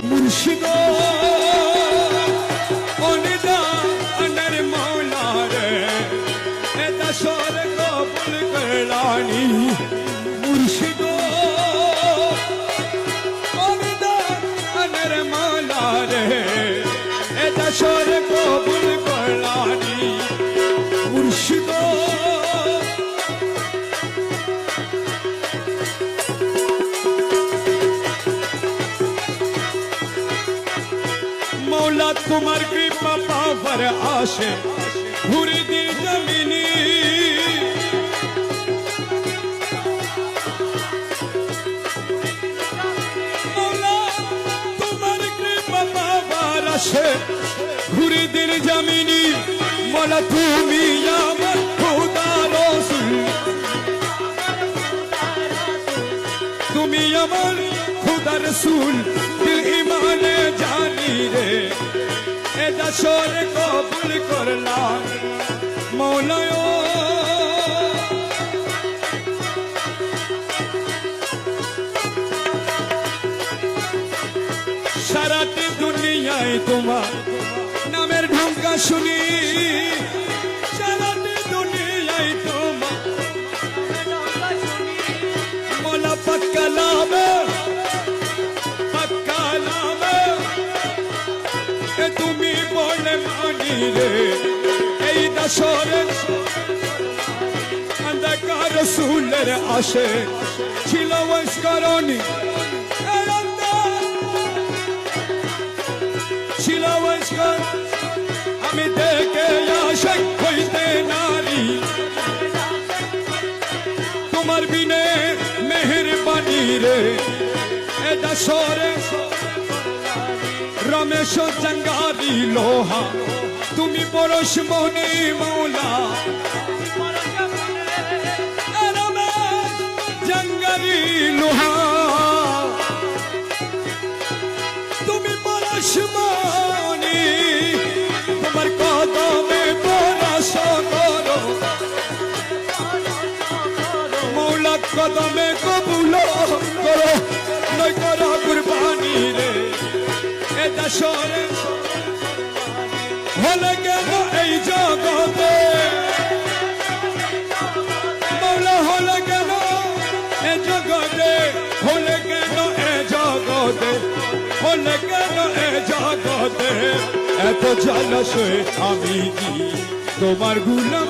মুর্শিদ অনিদানের মৌলা রে এ দশর কবুল করলানি মুর্শিদ অনিদানের মৌলা রে এ দশর কবুল করলানি মুর্শিদ मौला तुम्हार कृपा पावर आशे घूरी दी जमीनी मौला तुम्हार कृपा पावर आशे घूरी दी जमीनी मौला तुमी यामत खुदा रसूल तुमी यामत खुदा रसूल दिल ईमाने जानी रे ए दशर कबूल करला मौलायो साराटी दुनियाय तुम्हार नामेर ढंका शुनी साराटी दुनियाय तुम्हार मौला पक्का लावे তুমি বলে মানি রে এই দশরে অন্ধকার রসুলের আসে ছিল ওয়াসকারণী ছিল ওয়াসকার আমি দেখে আশক হইতে নারী তোমার বিনে মেহেরবানি রে এ দশরে रमेश जंगारी लोहा तुम्ही परोश मोनी मौला रमेश जंगारी लोहा तुम्ही परोश मोनी तुम्हार कदमे भरोसा करो मौला कदमे कबूल करो नहीं करो कुर्बानी रे दशरे হলে কেন এই জগতে মৌলা হলে কেন এ জগতে হলে কেন এ জগতে হলে কেন এ জগতে এত জলাশয় আমি কি তোমার গুলাম